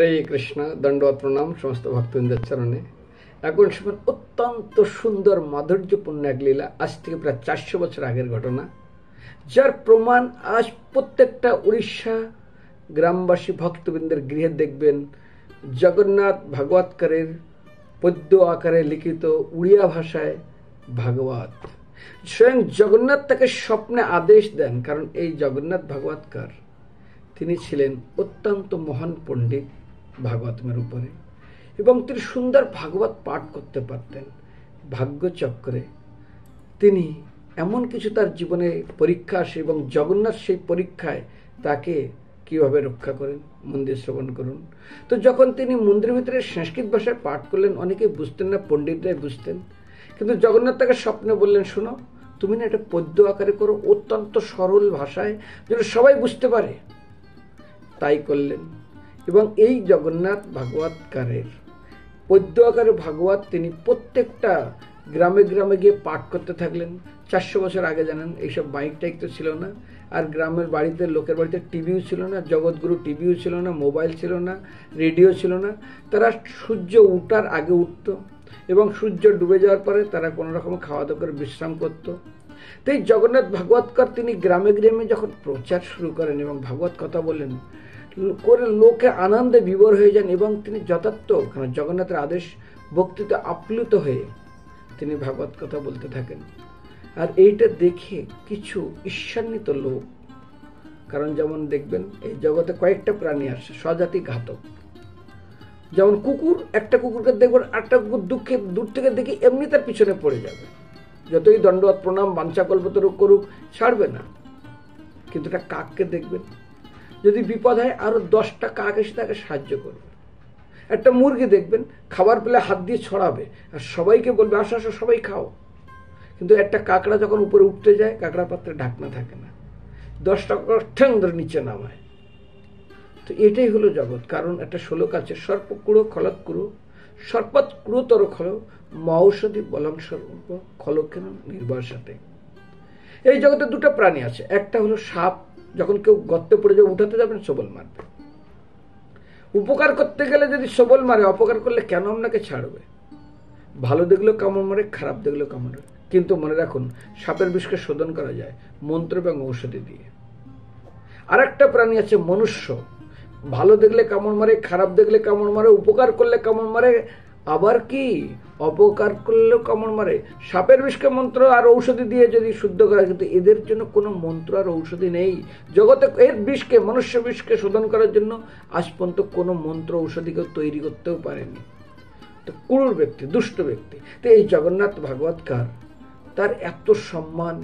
হরে কৃষ্ণ। দণ্ডবত প্রণাম সমস্ত ভক্তবৃন্দের চরণে। এখন শুনুন অত্যন্ত সুন্দর মাধুর্যপূর্ণ এক লীলা, আজ থেকে প্রায় 400 বছর আগের ঘটনা, যার প্রমাণ আজ প্রত্যেকটা উড়িষ্যা গ্রামবাসী ভক্তবৃন্দের গৃহে দেখবেন জগন্নাথ ভাগবতকারের পদ্য আকারে লিখিত উড়িয়া ভাষায় ভাগবত। স্বয়ং জগন্নাথ তাকে স্বপ্নে আদেশ দেন, কারণ এই জগন্নাথ ভাগবতকার তিনি ছিলেন অত্যন্ত মহান পণ্ডিত ভাগবতের উপরে, এবং তিনি সুন্দর ভাগবত পাঠ করতে পারতেন। ভাগ্যচক্রে তিনি এমন কিছু তার জীবনে পরীক্ষা আসে এবং জগন্নাথ সেই পরীক্ষায় তাকে কিভাবে রক্ষা করেন মন্দির শ্রবণ করুন। তো যখন তিনি মন্দিরের ভিতরে সংস্কৃত ভাষায় পাঠ করলেন, অনেকেই বুঝতেন না, পণ্ডিতরাই বুঝতেন, কিন্তু জগন্নাথ তাকে স্বপ্নে বললেন, শোনো, তুমি না এটা পদ্য আকারে করো, অত্যন্ত সরল ভাষায়, যেন সবাই বুঝতে পারে। তাই করলেন, এবং এই জগন্নাথ ভাগবতকারের পদ্য আকারে ভাগবত তিনি প্রত্যেকটা গ্রামে গ্রামে গিয়ে পাঠ করতে থাকলেন। 400 বছর আগে জানেন এইসব মাইক টাইক তো ছিল না, আর গ্রামের বাড়িতে লোকের বাড়িতে টিভিও ছিল না, জগৎগুরু টিভিও ছিল না, মোবাইল ছিল না, রেডিও ছিল না। তারা সূর্য উঠার আগে উঠত এবং সূর্য ডুবে যাওয়ার পরে তারা কোনো রকম খাওয়া দাওয়া করে বিশ্রাম করত। তো এই জগন্নাথ ভাগবতকার তিনি গ্রামে গ্রামে যখন প্রচার শুরু করেন এবং ভাগবত কথা বলেন করে লোকে আনন্দে বিভোর হয়ে যান, এবং তিনি যথার্থ জগন্নাথের আদেশ ভক্তিতে আপ্লুত হয়ে তিনি ভাগবত কথা বলতে থাকেন। আর এইটা দেখে কিছু ঈর্ষান্বিত লোক, কারণ যেমন দেখবেন এই জগতে কয়েকটা প্রাণী আসে স্বজাতি ঘাতক, যেমন কুকুর, একটা কুকুরকে দেখবেন আরেকটা কুকুর দূর থেকে দেখি এমনি তার পিছনে পড়ে যাবে, যতই দণ্ডবত প্রণাম বাঞ্ছা কল্পতরু করুক ছাড়বে না। কিন্তু একটা কাককে দেখবেন, যদি বিপদ হয় আরো 10টা কাক এসে তাকে সাহায্য করবে। একটা মুরগি দেখবেন খাবার পেলে হাত দিয়ে ছড়াবে আর সবাইকে বলবে আসো আসো সবাই খাও। কিন্তু একটা কাকড়া যখন উপরে উঠতে যায়, কাকড়া পাত্রে ঢাকনা থাকে না, 10টা ঠ্যাং ধরে নিচে নামায়। তো এটাই হলো জগৎ। কারণ একটা শ্লোক আছে, সর্পকুড়ো খলৎকুড়ো সর্পত ক্রুতর খল মহৌষধি বলম স্বরূপ খলকেন নির্বাসাতে। এই জগতে দুটো প্রাণী আছে, একটা হলো সাপ, যখন কেউ গর্তে পড়ে যাবে উঠাতে যাবেন সবল মারবে। উপকার করতে গেলে যদি সবল মারে, অপকার করলে কেন আপনাকে ছাড়বে? ভালো দেখলেও কামড় মারে, খারাপ দেখলেও কামড় মারে। কিন্তু মনে রাখুন, সাপের বিষকে শোধন করা যায় মন্ত্র এবং ঔষধি দিয়ে। আর একটা প্রাণী আছে মনুষ্য, ভালো দেখলে কামড় মারে, খারাপ দেখলে কামড় মারে, উপকার করলে কামড় মারে, আবার কি অপকার করলেও কামড় মারে। সাপের বিষকে মন্ত্র আর ঔষধি দিয়ে যদি শুদ্ধ করা, কিন্তু এদের জন্য কোনো মন্ত্র আর ঔষধি নেই জগতে। এর বিষকে, মনুষ্য বিষকে শোধন করার জন্য আজ পর্যন্ত কোনো মন্ত্র ঔষধি কেউ তৈরি করতেও পারেনি। তো ক্রূর ব্যক্তি, দুষ্ট ব্যক্তি। তো এই জগন্নাথ ভাগবতকার, তার এত সম্মান,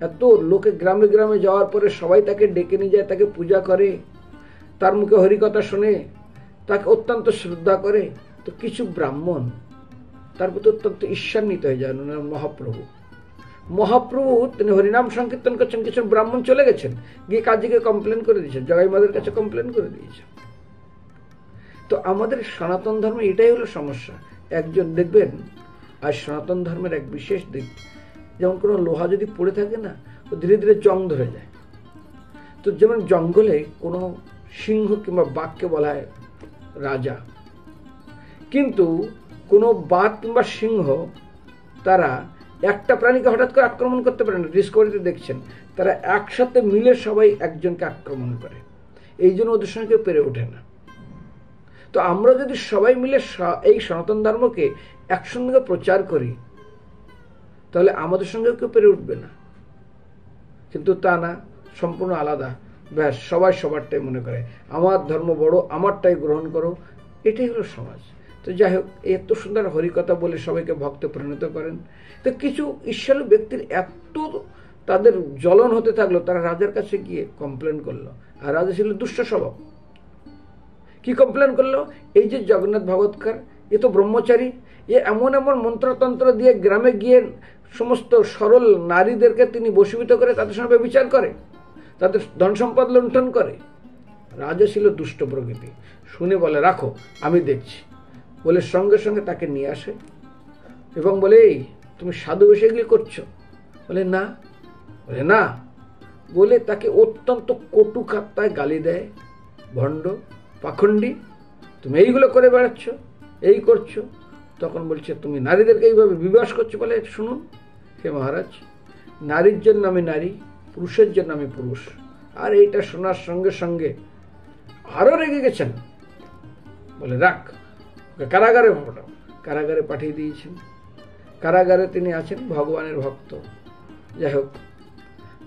এত লোকে গ্রামে গ্রামে যাওয়ার পরে সবাই তাকে ডেকে নিয়ে যায়, তাকে পূজা করে, তার মুখে হরিকথা শোনে, তাকে অত্যন্ত শ্রদ্ধা করে। তো কিছু ব্রাহ্মণ তার প্রতি অত্যন্ত ঈর্ষান্বিত হয়ে যায়। মহাপ্রভু তিনি হরিনাম সংকীর্তন করছেন, কিছু ব্রাহ্মণ চলে গেছেন, গিয়ে কাজীকে কমপ্লেন করে দিয়েছেন, জগাইমাদের কাছে কমপ্লেন করে দিয়েছেন। তো আমাদের সনাতন ধর্মে এটাই হলো সমস্যা। একজন দেখবেন, আর সনাতন ধর্মের এক বিশেষ দিক, যেমন কোনো লোহা যদি পড়ে থাকে না, ও ধীরে ধীরে জং ধরে যায়। তো যেমন জঙ্গলে কোনো সিংহ কিংবা বাঘকে বলা হয় রাজা, কিন্তু কোনো বাঘ কিংবা সিংহ তারা একটা প্রাণীকে হঠাৎ করে আক্রমণ করতে পারে না। ডিসকভারিতে দেখছেন তারা একসাথে মিলে সবাই একজনকে আক্রমণ করে, এই জন্য ওদের সঙ্গে কেউ পেরে ওঠে না। তো আমরা যদি সবাই মিলে এই সনাতন ধর্মকে একসঙ্গে প্রচার করি, তাহলে আমাদের সঙ্গেও কেউ পেরে উঠবে না। কিন্তু তা না, সম্পূর্ণ আলাদা। ব্যাস, সবাই সবারটাই মনে করে, আমার ধর্ম বড়, আমারটাই গ্রহণ করো। এটাই হলো সমাজ। তো যাই হোক, এত সুন্দর হরিকথা বলে সবাইকে ভক্তে পরিণত করেন। তো কিছু ঈর্ষালু ব্যক্তির এত তাদের জ্বলন হতে থাকলো, তারা রাজার কাছে গিয়ে কমপ্লেন করলো। আর রাজা ছিল দুষ্ট স্বভাব। কি কমপ্লেন করলো? এই যে জগন্নাথ ভাগবতকার, এ তো ব্রহ্মচারী, এ এমন এমন মন্ত্রতন্ত্র দিয়ে গ্রামে গিয়ে সমস্ত সরল নারীদেরকে তিনি বশীভূত করে তাদের সঙ্গে বিচার করে, তাদের ধন সম্পদ লুণ্ঠন করে। রাজা ছিল দুষ্ট প্রকৃতি, শুনে বলে রাখো, আমি দেখছি। বলে সঙ্গে সঙ্গে তাকে নিয়ে আসে এবং বলে, এই তুমি সাধু বেশে এগুলি করছো? বলে না। বলে না বলে তাকে অত্যন্ত কটু খাত্তায় গালি দেয়, ভণ্ড, পাখণ্ডী, তুমি এইগুলো করে বেড়াচ্ছ, এই করছো। তখন বলছে তুমি নারীদেরকে এইভাবে বিবাস করছো। বলে শুনুন হে মহারাজ, নারীর জন্য আমি নারী, পুরুষের জন্য আমি পুরুষ। আর এইটা শোনার সঙ্গে সঙ্গে আরো রেগে গেছেন। বলে রাখ, কারাগারে পাঠাও। কারাগারে পাঠিয়ে দিয়েছেন। কারাগারে তিনি আছেন, ভগবানের ভক্ত। যাই হোক,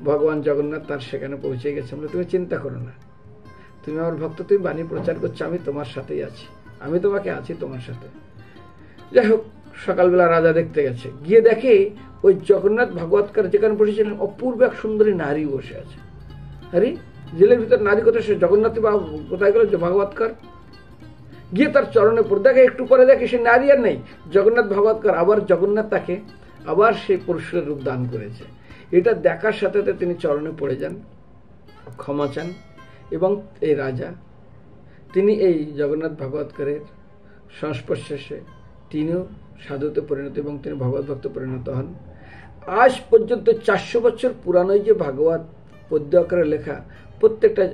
ভগবান জগন্নাথ তার সেখানে পৌঁছে গেছে। বলে তুমি চিন্তা করো না, তুমি আমার ভক্ত, তুমি বাণী প্রচার করছো, আমি তোমার সাথেই আছি, আমি তোমাকে আছি তোমার সাথে। যাই হোক, সকালবেলা রাজা দেখতে গেছে, গিয়ে দেখে ওই জগন্নাথ ভাগবতকার যেখানে বসেছিলেন অপূর্ব এক সুন্দরী নারী বসে আছে। আরে জেলের ভিতর নারী কোথায়? সে জগন্নাথ বাবু কোথায় গেল? ভাগবতকার গিয়ে তার চরণে পড়ে দেখে, একটু পরে দেখে সে নারী আর নেই, জগন্নাথ ভাগবতকার। আবার জগন্নাথ তাকে আবার সেই পুরুষের রূপ দান করেছে। এটা দেখার সাথে সাথে তিনি চরণে পড়ে যান, ক্ষমা চান। এবং এই রাজা, তিনি এই জগন্নাথ ভাগবতকারের সংস্পর্শে এসে তিনিও সাধুতে পরিণত এবং তিনি ভগবত ভক্ত পরিণত হন। আজ পর্যন্ত 400 বছর পুরানো যে ভাগবত পদ্য আকারে লেখা, প্রত্যেকটা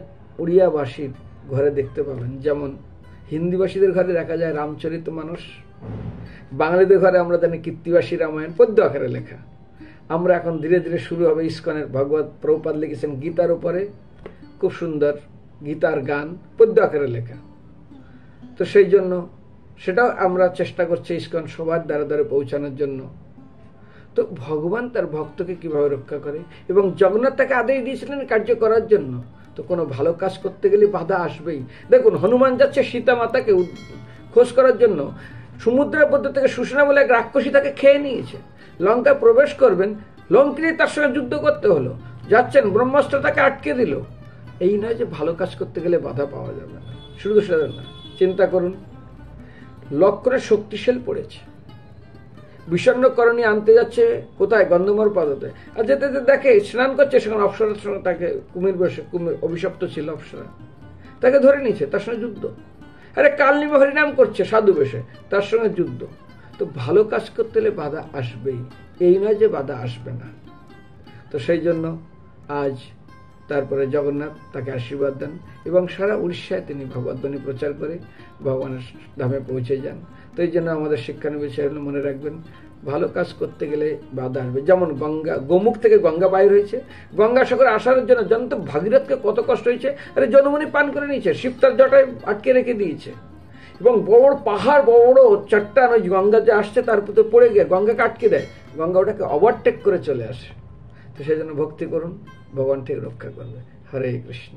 উড়িয়াবাসীর ঘরে দেখতে পাবেন। যেমন হিন্দিভাষীদের ঘরে দেখা যায় রামচরিতমানস, বাঙালিদের ঘরে আমরা জানি কীর্তিবাসী রামায়ণ পদ্য আকারে লেখা। আমরা এখন ধীরে ধীরে শুরু হবে ইস্কনের ভগবত। প্রভুপাদ লিখেছেন গীতার উপরে খুব সুন্দর গীতার গান পদ্য আকারে লেখা। তো সেই জন্য সেটাও আমরা চেষ্টা করছি ইস্কন সবার দ্বারা দ্বারে পৌঁছানোর জন্য। তো ভগবান তার ভক্তকে কিভাবে রক্ষা করে, এবং জগন্নাথ তাকে আদেশ দিয়েছিলেন কার্য করার জন্য। তো কোনো ভালো কাজ করতে গেলে বাধা আসবেই। দেখুন, হনুমান যাচ্ছে সীতা মাতাকে খোঁজ করার জন্য, সমুদ্রের মধ্যে থেকে সুসেনা বলে এক রাক্ষসী তাকে খেয়ে নিয়েছে। লঙ্কায় প্রবেশ করবেন, লঙ্কিনী তার সঙ্গে যুদ্ধ করতে হলো। যাচ্ছেন, ব্রহ্মাস্ত্র তাকে আটকে দিল। এই নয় যে ভালো কাজ করতে গেলে বাধা পাওয়া যাবে না, শুধু সেটা না। চিন্তা করুন, লক্ষ্মণের শক্তিশাল পড়েছে, বিষণ্ণকরণী আনতে যাচ্ছে কোথায়? গন্ধমার পাদতে। আর যেতে যেতে দেখে স্নান করছে, সেখানে অপ্সরার সঙ্গে তাকে কুমির বেশে, কুমির অভিশপ্ত ছিল অপ্সরা, তাকে ধরে নিয়েছে, তার সঙ্গে যুদ্ধ। আরে কালনিমা হরিনাম করছে সাধু বেশে, তার সঙ্গে যুদ্ধ। তো ভালো কাজ করতে হলে বাধা আসবেই, এই নয় যে বাধা আসবে না। তো সেই জন্য আজ তারপরে জগন্নাথ তাকে আশীর্বাদ দেন এবং সারা উড়িষ্যায় তিনি ভগবদ্বাণী প্রচার করে ভগবানের ধামে পৌঁছে যান। তো এই জন্য আমাদের শিক্ষণীয় বিষয় হলো, মনে রাখবেন ভালো কাজ করতে গেলে বাধা আসবে। যেমন গঙ্গা, গোমুখ থেকে গঙ্গা বাইর হয়েছে, গঙ্গাসাগরে আসার জন্য জানতো ভাগীরথকে কত কষ্ট হয়েছে। আরে জনমনি পান করে নিয়েছে, শিব তার জটায় আটকে রেখে দিয়েছে। এবং বড় বড় পাহাড়, বড় বড় চট্টান ওই গঙ্গা যে আসছে তার প্রতি পড়ে গিয়ে গঙ্গাকে আটকে দেয়, গঙ্গা ওটাকে ওভারটেক করে চলে আসে। তো সেই জন্য ভক্তি করুন, ভগবান ঠিক রক্ষা করবে। হরে কৃষ্ণ।